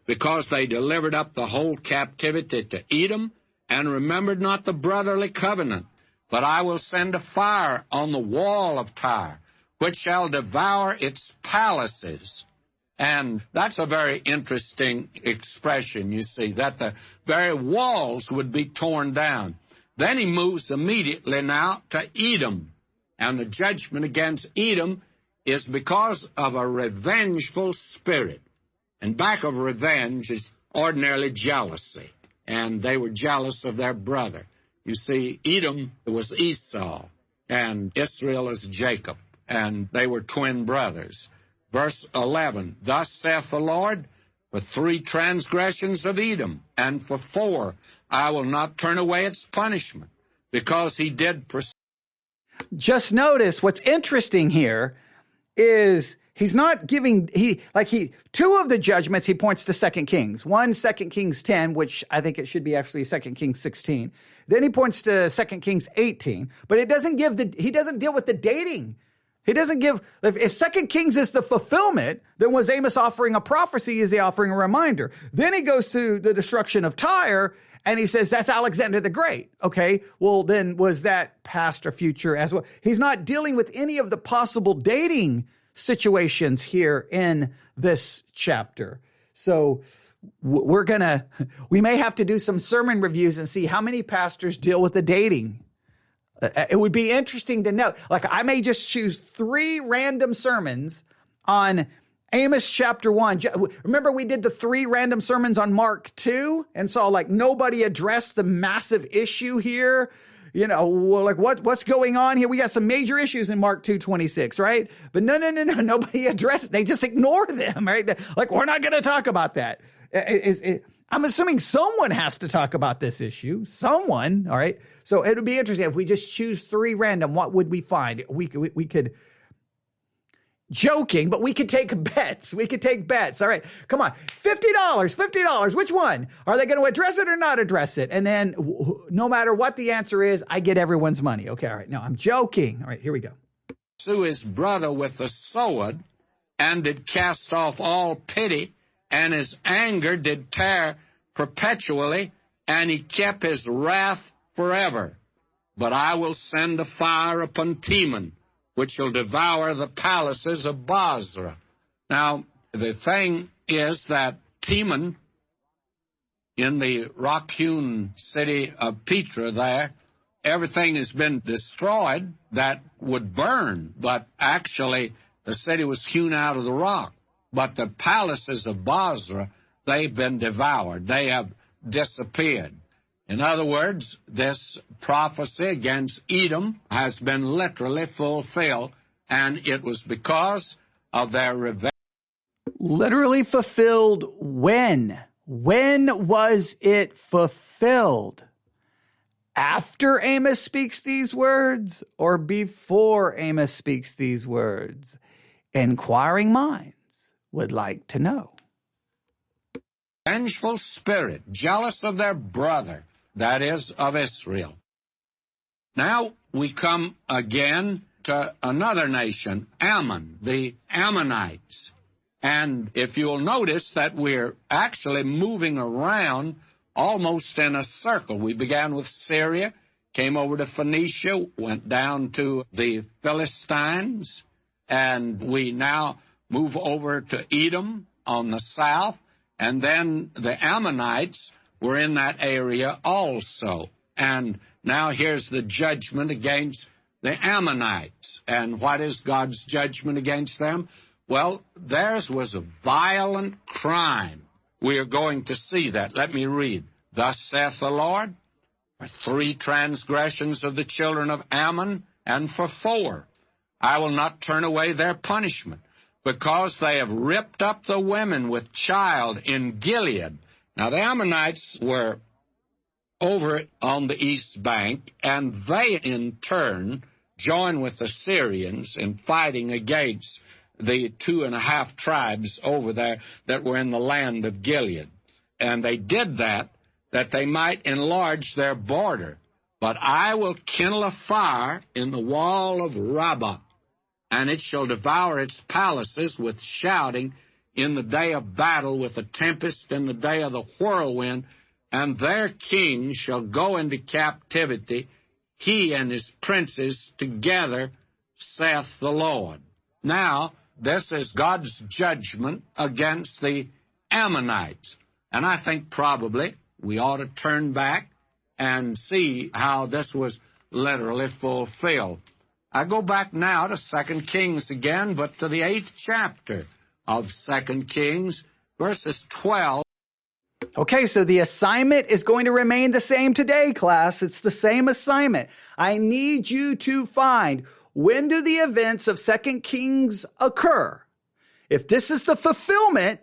Because they delivered up the whole captivity to Edom, and remembered not the brotherly covenant. But I will send a fire on the wall of Tyre, which shall devour its palaces. And that's a very interesting expression, you see, that the very walls would be torn down. Then he moves immediately now to Edom. And the judgment against Edom is because of a revengeful spirit. And back of revenge is ordinarily jealousy. And they were jealous of their brother. You see, Edom was Esau, and Israel is Jacob, and they were twin brothers. Verse 11, thus saith the Lord, for 3 transgressions of Edom, and for 4, I will not turn away its punishment, because he did. Just notice what's interesting here is he's not giving, 2 of the judgments he points to 2 Kings. One, 2 Kings 10, which I think it should be actually 2 Kings 16. Then he points to 2 Kings 18, but he doesn't deal with the dating. He doesn't give, if 2 Kings is the fulfillment, then was Amos offering a prophecy? Is he offering a reminder? Then he goes to the destruction of Tyre, and he says, that's Alexander the Great. Okay, well then was that past or future as well? He's not dealing with any of the possible dating situations here in this chapter. So we may have to do some sermon reviews and see how many pastors deal with the dating. It would be interesting to know. I may just choose 3 random sermons on Amos chapter 1. Remember we did the 3 random sermons on Mark 2 and saw nobody addressed the massive issue here. What's going on here? We got some major issues in Mark 2:26, right? But no, nobody addressed it. They just ignore them, right? We're not going to talk about that. I'm assuming someone has to talk about this issue. Someone, all right? So it would be interesting if we just choose 3 random, what would we find? We could, joking, but we could take bets. All right, come on. $50, which one? Are they going to address it or not address it? And then no matter what the answer is, I get everyone's money. Okay, all right. No, I'm joking. All right, here we go. Slew his brother with the sword, and did cast off all pity, and his anger did tear perpetually, and he kept his wrath forever. But I will send a fire upon Teman, which shall devour the palaces of Bozrah. Now, the thing is that Teman, in the rock-hewn city of Petra there, everything has been destroyed that would burn, but actually the city was hewn out of the rock. But the palaces of Bozrah, they've been devoured. They have disappeared. In other words, this prophecy against Edom has been literally fulfilled, and it was because of their revenge. Literally fulfilled when? When was it fulfilled? After Amos speaks these words or before Amos speaks these words? Inquiring minds would like to know. Vengeful spirit, jealous of their brother, that is, of Israel. Now we come again to another nation, Ammon, the Ammonites. And if you'll notice that we're actually moving around almost in a circle. We began with Syria, came over to Phoenicia, went down to the Philistines, and we now move over to Edom on the south, and then the Ammonites were in that area also. And now here's the judgment against the Ammonites. And what is God's judgment against them? Well, theirs was a violent crime. We are going to see that. Let me read. Thus saith the Lord, for 3 transgressions of the children of Ammon, and for 4, I will not turn away their punishment, because they have ripped up the women with child in Gilead, Now, the Ammonites were over on the east bank, and they in turn joined with the Syrians in fighting against the 2.5 tribes over there that were in the land of Gilead. And they did that they might enlarge their border. But I will kindle a fire in the wall of Rabbah, and it shall devour its palaces with shouting in the day of battle, with a tempest in the day of the whirlwind, and their king shall go into captivity, he and his princes together, saith the Lord. Now, this is God's judgment against the Ammonites. And I think probably we ought to turn back and see how this was literally fulfilled. I go back now to 2 Kings again, but to the 8th chapter of 2 Kings, verses 12. Okay, so the assignment is going to remain the same today, class. It's the same assignment. I need you to find, when do the events of 2 Kings occur? If this is the fulfillment,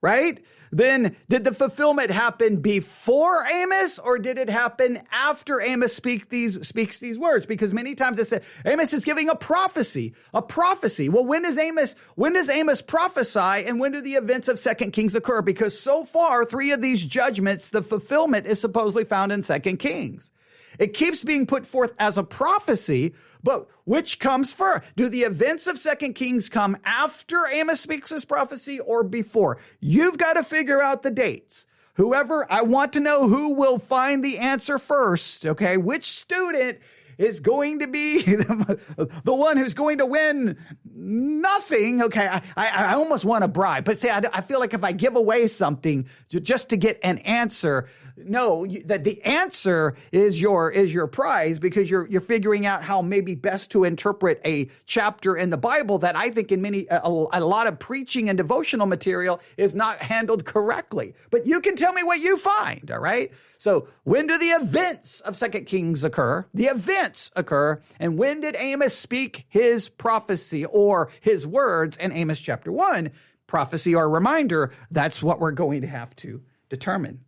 right, then did the fulfillment happen before Amos, or did it happen after Amos speaks these words? Because many times it says Amos is giving a prophecy. Well, when does Amos prophesy, and when do the events of 2 Kings occur? Because so far, 3 of these judgments, the fulfillment is supposedly found in 2 Kings. It keeps being put forth as a prophecy, but which comes first? Do the events of 2 Kings come after Amos speaks this prophecy or before? You've got to figure out the dates. I want to know who will find the answer first, okay? Which student is going to be the one who's going to win nothing, okay? I almost want to bribe, but I feel like if I give away something just to get an answer, no, that the answer is your prize, because you're figuring out how maybe best to interpret a chapter in the Bible that I think in a lot of preaching and devotional material is not handled correctly. But you can tell me what you find, all right? So when do the events of 2 Kings occur? The events occur. And when did Amos speak his prophecy or his words in Amos chapter 1? Prophecy or reminder, that's what we're going to have to determine.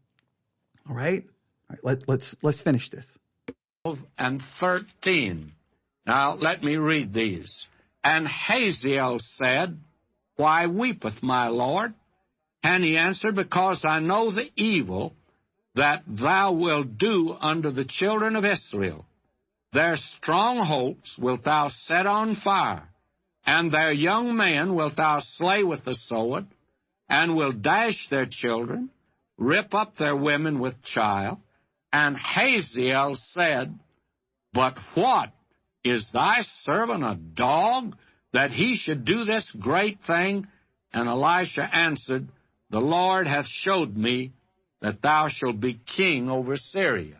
All right, let's finish this. 12 and 13. Now let me read these. And Hazael said, Why weepeth my Lord? And he answered, Because I know the evil that thou wilt do unto the children of Israel. Their strongholds wilt thou set on fire, and their young men wilt thou slay with the sword, and will dash their children, rip up their women with child. And Hazael said, But what, is thy servant a dog, that he should do this great thing? And Elisha answered, The Lord hath showed me that thou shalt be king over Syria.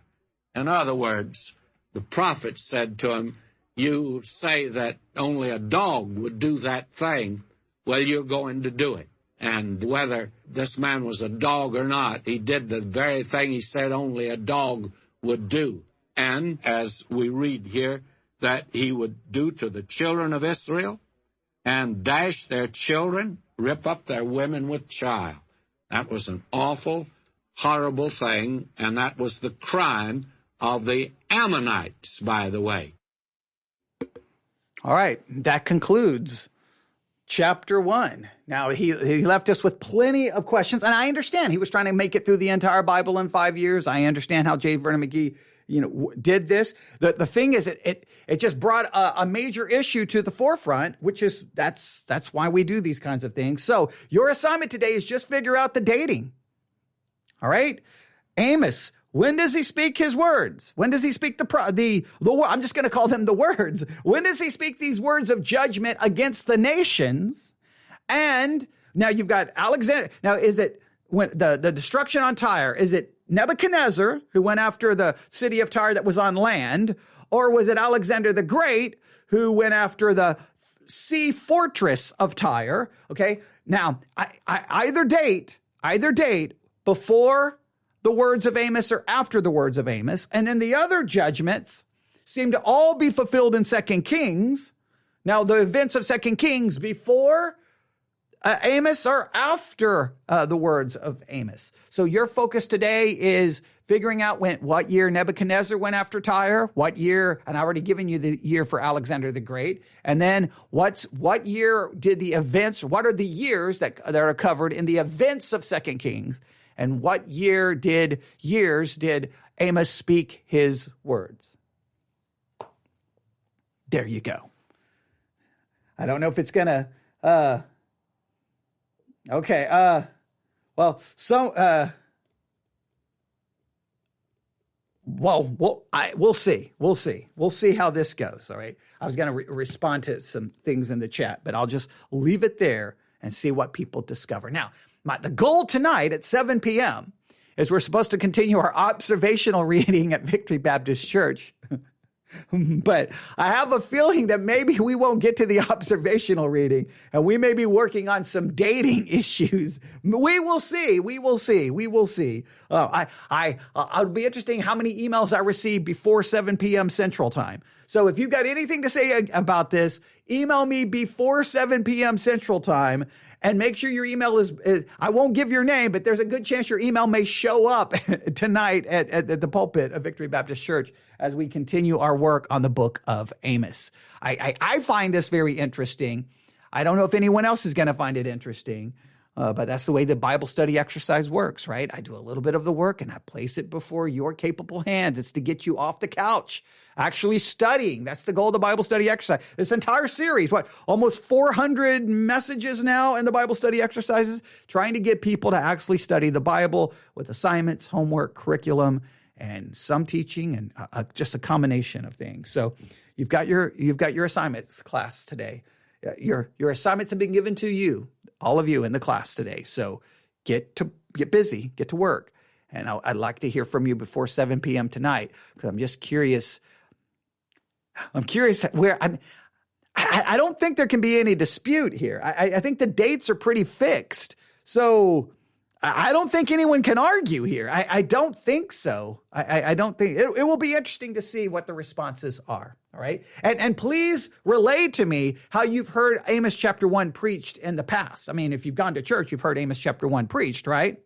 In other words, the prophet said to him, You say that only a dog would do that thing. Well, you're going to do it. And whether this man was a dog or not, he did the very thing he said only a dog would do. And as we read here, that he would do to the children of Israel, and dash their children, rip up their women with child. That was an awful, horrible thing, and that was the crime of the Ammonites, by the way. All right, that concludes chapter 1. Now, he left us with plenty of questions, and I understand he was trying to make it through the entire Bible in 5 years. I understand how J. Vernon McGee, did this. The thing is, it just brought a major issue to the forefront, which is that's why we do these kinds of things. So your assignment today is just figure out the dating. All right, Amos. When does he speak his words? When does he speak the I'm just going to call them the words. When does he speak these words of judgment against the nations? And now you've got Alexander. Now, is it when the destruction on Tyre? Is it Nebuchadnezzar who went after the city of Tyre that was on land? Or was it Alexander the Great who went after the sea fortress of Tyre? Okay. Now, either date before the words of Amos or after the words of Amos. And then the other judgments seem to all be fulfilled in 2 Kings. Now, the events of 2 Kings before Amos are after the words of Amos. So your focus today is figuring out what year Nebuchadnezzar went after Tyre, what year, and I've already given you the year for Alexander the Great, and then what year did the events, what are the years that are covered in the events of 2 Kings, and what years did Amos speak his words? There you go. I don't know if it's going to... Okay. We'll see. We'll see how this goes. All right. I was going to respond to some things in the chat, but I'll just leave it there and see what people discover. Now, the goal tonight at 7 p.m. is we're supposed to continue our observational reading at Victory Baptist Church. But I have a feeling that maybe we won't get to the observational reading, and we may be working on some dating issues. We will see. It'll be interesting how many emails I receive before 7 p.m. Central Time. So if you've got anything to say about this, email me before 7 p.m. Central Time. And make sure your email is, I won't give your name, but there's a good chance your email may show up tonight at the pulpit of Victory Baptist Church as we continue our work on the book of Amos. I find this very interesting. I don't know if anyone else is going to find it interesting, but that's the way the Bible study exercise works, right? I do a little bit of the work and I place it before your capable hands. It's to get you off the couch, actually studying. That's the goal of the Bible study exercise. This entire series, almost 400 messages now in the Bible study exercises, trying to get people to actually study the Bible with assignments, homework, curriculum, and some teaching, and just a combination of things. So you've got your assignments class today. Your assignments have been given to you, all of you in the class today. So get busy, get to work. And I'd like to hear from you before 7 p.m. tonight, because I'm just curious. I'm curious where I don't think there can be any dispute here. I think the dates are pretty fixed. So I don't think anyone can argue here. I don't think so. I don't think it will be interesting to see what the responses are. All right. And please relay to me how you've heard Amos chapter 1 preached in the past. I mean, if you've gone to church, you've heard Amos chapter 1 preached, right?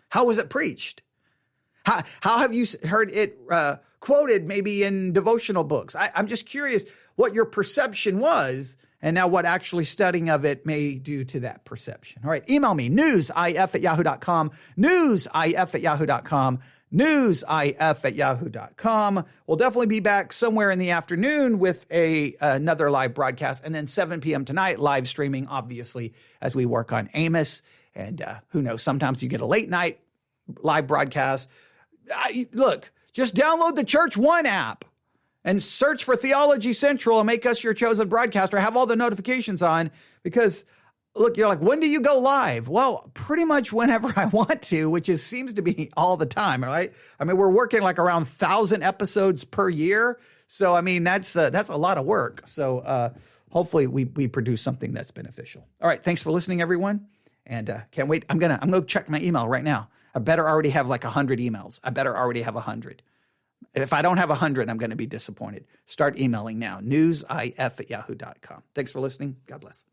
How was it preached? How have you heard it quoted maybe in devotional books? I'm just curious what your perception was, and now what actually studying of it may do to that perception. All right, email me, newsif@yahoo.com, newsif@yahoo.com, newsif@yahoo.com. We'll definitely be back somewhere in the afternoon with another live broadcast, and then 7 p.m. tonight, live streaming, obviously, as we work on Amos. And who knows, sometimes you get a late night live broadcast. Look, just download the Church One app and search for Theology Central and make us your chosen broadcaster. Have all the notifications on, because, look, you're like, when do you go live? Well, pretty much whenever I want to, which seems to be all the time, right? I mean, we're working like around 1,000 episodes per year. So, I mean, that's a lot of work. So hopefully we produce something that's beneficial. All right. Thanks for listening, everyone. And can't wait. I'm gonna check my email right now. I better already have like 100 emails. I better already have 100. If I don't have 100, I'm going to be disappointed. Start emailing now. newsif@yahoo.com. Thanks for listening. God bless.